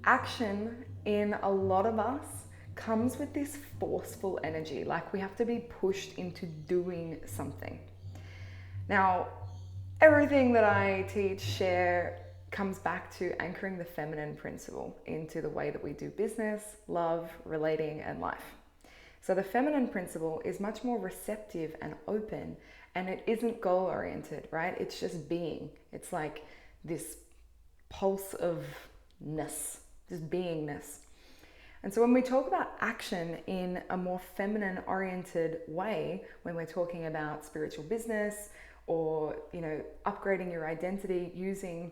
Action in a lot of us comes with this forceful energy, like we have to be pushed into doing something. Now, everything that I teach, share, comes back to anchoring the feminine principle into the way that we do business, love, relating, and life. So the feminine principle is much more receptive and open, and it isn't goal oriented, right? It's just being. It's like this pulse of ness, just beingness. And so when we talk about action in a more feminine oriented way, when we're talking about spiritual business or, upgrading your identity using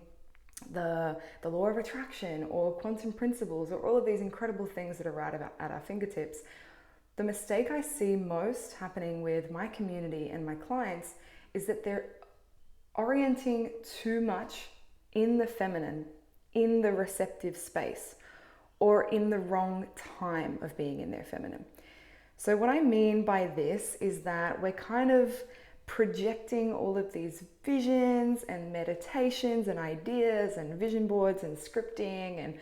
the law of attraction or quantum principles or all of these incredible things that are right about at our fingertips, the mistake I see most happening with my community and my clients is that they're orienting too much in the feminine, in the receptive space, or in the wrong time of being in their feminine. So what I mean by this is that we're kind of projecting all of these visions and meditations and ideas and vision boards and scripting and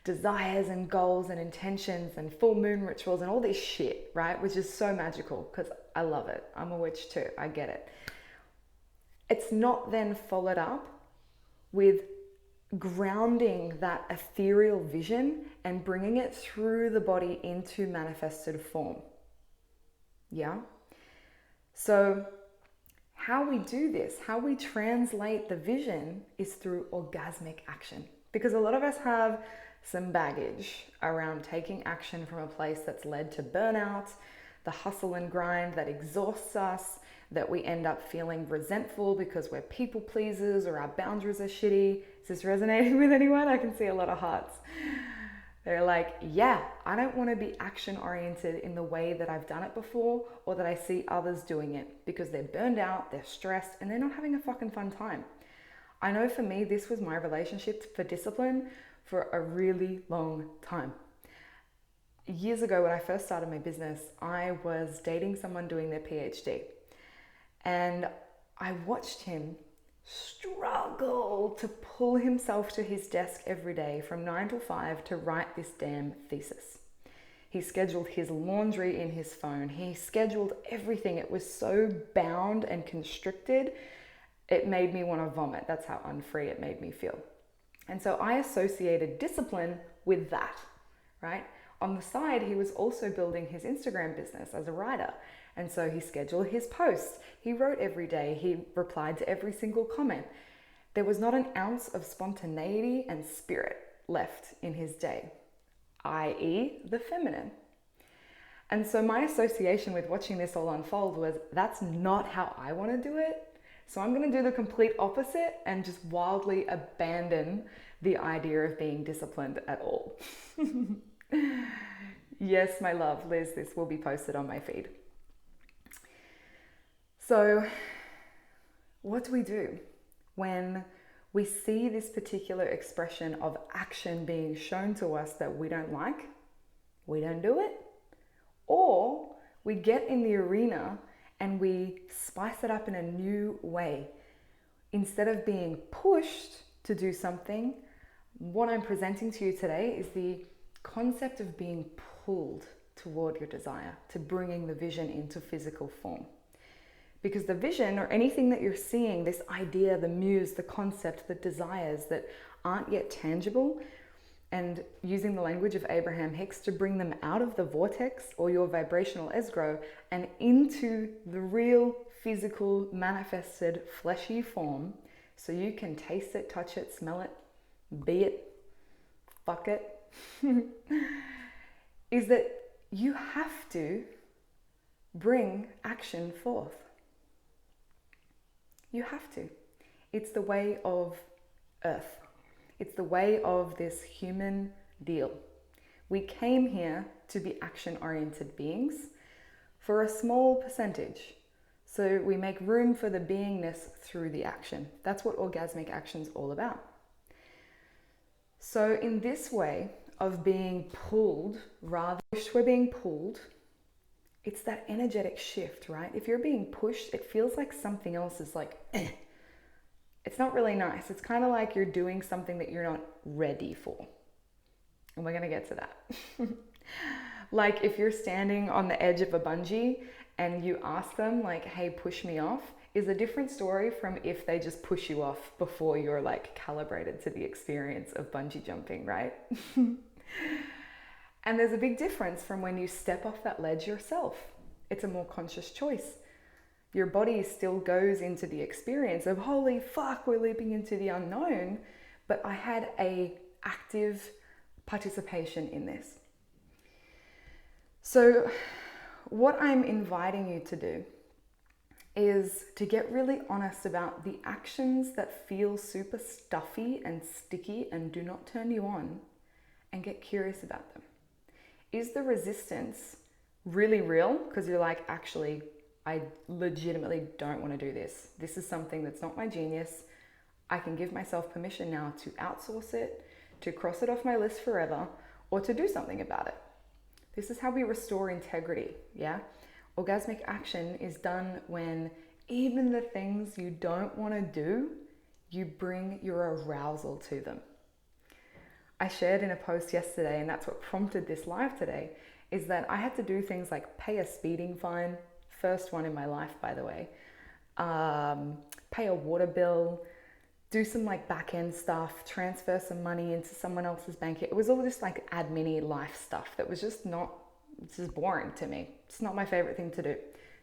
desires and goals and intentions and full moon rituals and all this shit, right? Which is so magical because I love it. I'm a witch too. I get it. It's not then followed up with grounding that ethereal vision and bringing it through the body into manifested form. Yeah? So how we do this, how we translate the vision is through orgasmic action. Because a lot of us have some baggage around taking action from a place that's led to burnout, the hustle and grind that exhausts us, that we end up feeling resentful because we're people pleasers or our boundaries are shitty. Is this resonating with anyone? I can see a lot of hearts. They're like, yeah, I don't want to be action oriented in the way that I've done it before or that I see others doing it because they're burned out, they're stressed, and they're not having a fucking fun time. I know for me, this was my relationship for discipline for a really long time. Years ago, when I first started my business, I was dating someone doing their PhD. And I watched him struggle to pull himself to his desk every day from 9 to 5 to write this damn thesis. He scheduled his laundry in his phone. He scheduled everything. It was so bound and constricted, it made me want to vomit. That's how unfree it made me feel. And so I associated discipline with that, right? On the side, he was also building his Instagram business as a writer. And so he scheduled his posts. He wrote every day. He replied to every single comment. There was not an ounce of spontaneity and spirit left in his day, i.e. the feminine. And so my association with watching this all unfold was, that's not how I want to do it. So I'm going to do the complete opposite and just wildly abandon the idea of being disciplined at all. Yes, my love, Liz, this will be posted on my feed. So what do we do when we see this particular expression of action being shown to us that we don't like? We don't do it. Or we get in the arena and we spice it up in a new way. Instead of being pushed to do something, what I'm presenting to you today is the concept of being pulled toward your desire, to bringing the vision into physical form. Because the vision, or anything that you're seeing, this idea, the muse, the concept, the desires that aren't yet tangible, and using the language of Abraham Hicks to bring them out of the vortex or your vibrational escrow and into the real physical manifested fleshy form so you can taste it, touch it, smell it, be it, fuck it, is that you have to bring action forth. You have to. It's the way of Earth. It's the way of this human deal. We came here to be action-oriented beings for a small percentage. So we make room for the beingness through the action. That's what orgasmic action is all about. So in this way of being pulled, we're being pulled, it's that energetic shift, right? If you're being pushed, it feels like something else is like, It's not really nice. It's kind of like you're doing something that you're not ready for. And we're going to get to that. Like if you're standing on the edge of a bungee and you ask them like, hey, push me off, is a different story from if they just push you off before you're like calibrated to the experience of bungee jumping, right? And there's a big difference from when you step off that ledge yourself. It's a more conscious choice. Your body still goes into the experience of, holy fuck, we're leaping into the unknown, but I had a active participation in this. So what I'm inviting you to do is to get really honest about the actions that feel super stuffy and sticky and do not turn you on, and get curious about them. Is the resistance really real? Because you're like, actually, I legitimately don't want to do this. This is something that's not my genius. I can give myself permission now to outsource it, to cross it off my list forever, or to do something about it. This is how we restore integrity, yeah? Orgasmic action is done when even the things you don't want to do, you bring your arousal to them. I shared in a post yesterday, and that's what prompted this live today, is that I had to do things like pay a speeding fine, first one in my life, by the way, pay a water bill, do some like back end stuff, transfer some money into someone else's bank. It was all just like admin-y life stuff that was just not, it's just boring to me. It's not my favorite thing to do.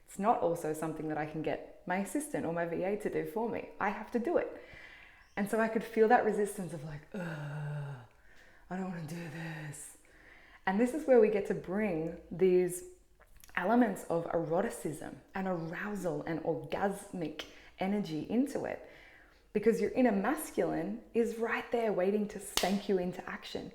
It's not also something that I can get my assistant or my VA to do for me. I have to do it. And so I could feel that resistance of like, ugh, I don't want to do this. And this is where we get to bring these elements of eroticism and arousal and orgasmic energy into it, because your inner masculine is right there waiting to spank you into action.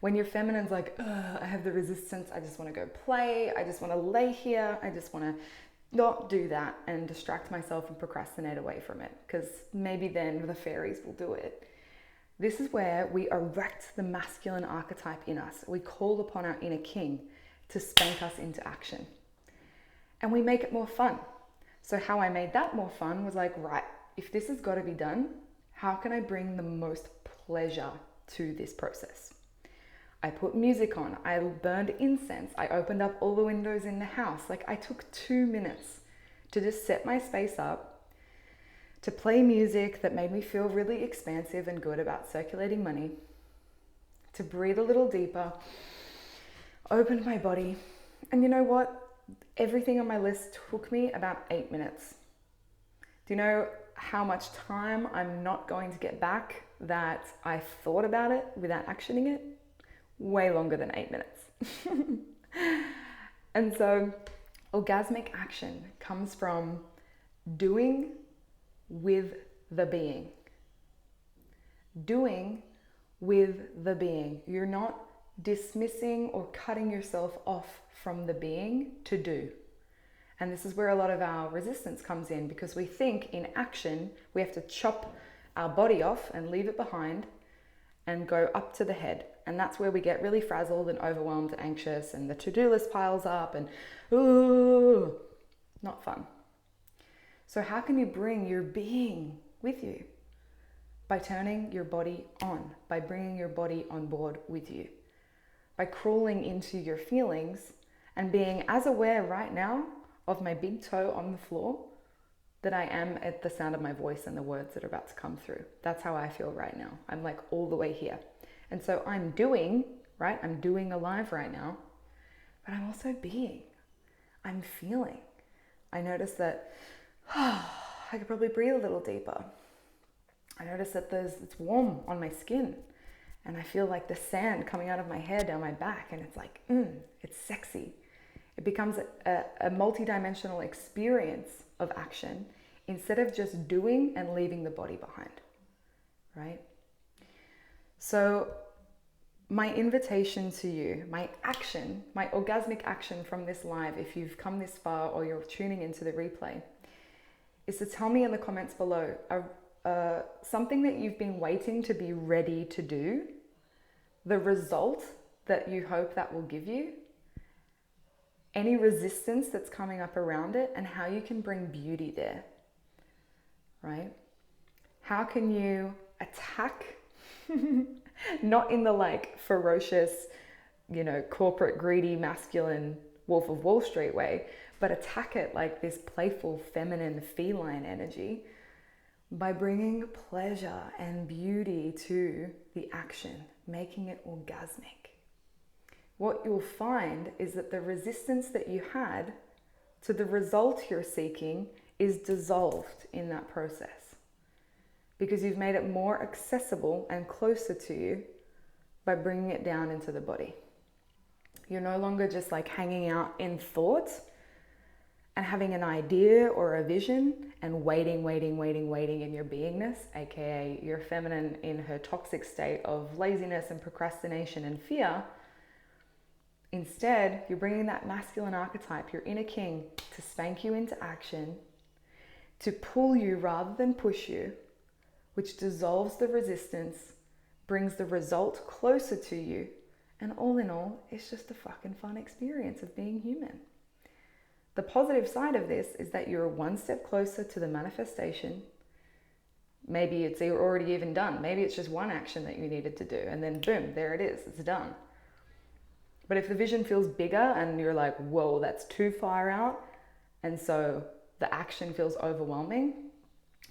When your feminine's like, ugh, I have the resistance, I just want to go play, I just want to lay here, I just want to not do that and distract myself and procrastinate away from it, because maybe then the fairies will do it. This is where we erect the masculine archetype in us. We call upon our inner king to spank us into action. And we make it more fun. So how I made that more fun was like, right, if this has got to be done, how can I bring the most pleasure to this process? I put music on, I burned incense, I opened up all the windows in the house. Like I took 2 minutes to just set my space up, to play music that made me feel really expansive and good about circulating money, to breathe a little deeper, opened my body. And you know what? Everything on my list took me about 8 minutes. Do you know how much time I'm not going to get back that I thought about it without actioning it? Way longer than 8 minutes. And so orgasmic action comes from doing with the being. Doing with the being. You're not dismissing or cutting yourself off from the being to do. And this is where a lot of our resistance comes in, because we think in action we have to chop our body off and leave it behind and go up to the head. And that's where we get really frazzled and overwhelmed and anxious, and the to-do list piles up and ooh, not fun. So how can you bring your being with you? By turning your body on, by bringing your body on board with you, by crawling into your feelings and being as aware right now of my big toe on the floor that I am at the sound of my voice and the words that are about to come through. That's how I feel right now. I'm like all the way here. And so I'm doing, right? I'm doing alive right now, but I'm also being. I'm feeling. I notice that I could probably breathe a little deeper. I notice that it's warm on my skin, and I feel like the sand coming out of my hair down my back, and it's like, it's sexy. It becomes a multi-dimensional experience of action instead of just doing and leaving the body behind, right? So my invitation to you, my action, my orgasmic action from this live, if you've come this far or you're tuning into the replay, is to tell me in the comments below something that you've been waiting to be ready to do, the result that you hope that will give you, any resistance that's coming up around it, and how you can bring beauty there, right? How can you attack Not in the like ferocious, corporate, greedy, masculine Wolf of Wall Street way, but attack it like this playful, feminine, feline energy by bringing pleasure and beauty to the action, making it orgasmic. What you'll find is that the resistance that you had to the result you're seeking is dissolved in that process because you've made it more accessible and closer to you by bringing it down into the body. You're no longer just like hanging out in thought and having an idea or a vision and waiting in your beingness, aka your feminine in her toxic state of laziness and procrastination and fear. Instead, you're bringing that masculine archetype, your inner king, to spank you into action, to pull you rather than push you, which dissolves the resistance, brings the result closer to you, and all in all, it's just a fucking fun experience of being human. The positive side of this is that you're one step closer to the manifestation. Maybe it's already even done. Maybe it's just one action that you needed to do, and then boom, there it is, it's done. But if the vision feels bigger and you're like, whoa, that's too far out, and so the action feels overwhelming,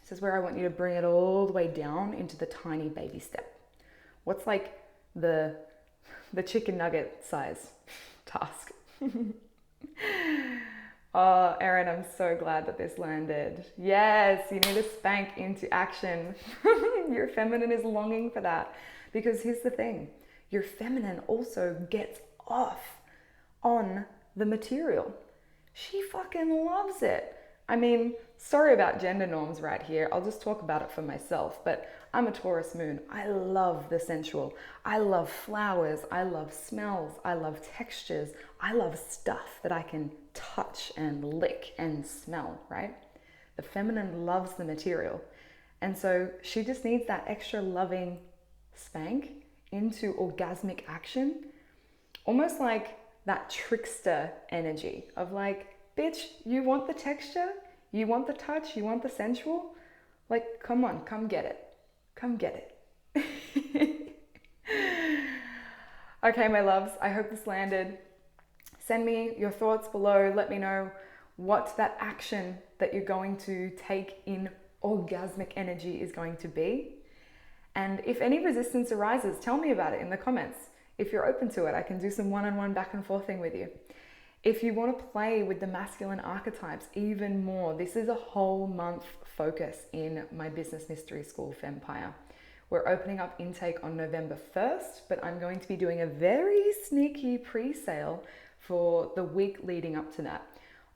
this is where I want you to bring it all the way down into the tiny baby step. What's like the chicken nugget size task? Oh, Erin, I'm so glad that this landed. Yes, you need to spank into action. Your feminine is longing for that. Because here's the thing, your feminine also gets off on the material. She fucking loves it. I mean, sorry about gender norms right here. I'll just talk about it for myself, but I'm a Taurus moon. I love the sensual. I love flowers. I love smells. I love textures. I love stuff that I can touch and lick and smell, right? The feminine loves the material. And so she just needs that extra loving spank into orgasmic action, almost like that trickster energy of like, bitch, you want the texture? You want the touch? You want the sensual? Like, come on, come get it. Come get it. Okay, my loves, I hope this landed. Send me your thoughts below. Let me know what that action that you're going to take in orgasmic energy is going to be. And if any resistance arises, tell me about it in the comments. If you're open to it, I can do some one-on-one back and forthing with you. If you want to play with the masculine archetypes even more, this is a whole month focus in my Business Mystery School, Fempire. We're opening up intake on November 1st, but I'm going to be doing a very sneaky pre-sale for the week leading up to that.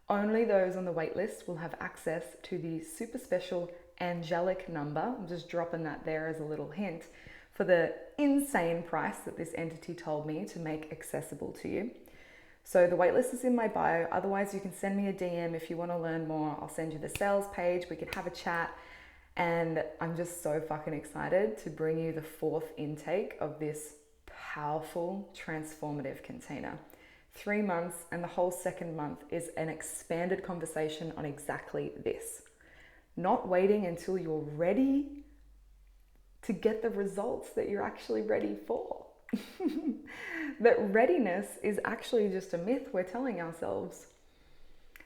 Only those on the waitlist will have access to the super special angelic number. I'm just dropping that there as a little hint for the insane price that this entity told me to make accessible to you. So the waitlist is in my bio. Otherwise, you can send me a DM if you want to learn more. I'll send you the sales page. We can have a chat. And I'm just so fucking excited to bring you the 4th intake of this powerful, transformative container. 3 months, and the whole 2nd month is an expanded conversation on exactly this. Not waiting until you're ready to get the results that you're actually ready for. That readiness is actually just a myth we're telling ourselves.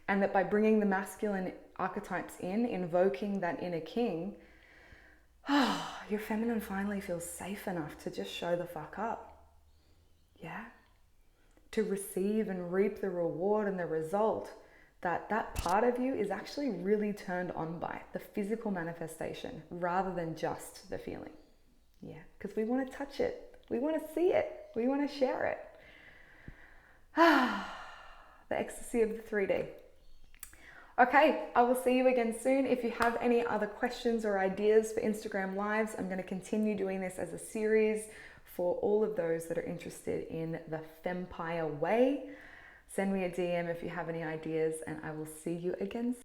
And that by bringing the masculine archetypes in, invoking that inner king, your feminine finally feels safe enough to just show the fuck up. Yeah? To receive and reap the reward and the result that part of you is actually really turned on by, the physical manifestation, rather than just the feeling. Yeah, because we want to touch it. We want to see it. We want to share it. The ecstasy of the 3D. Okay, I will see you again soon. If you have any other questions or ideas for Instagram Lives, I'm going to continue doing this as a series for all of those that are interested in the Fempire way. Send me a DM if you have any ideas, and I will see you again soon.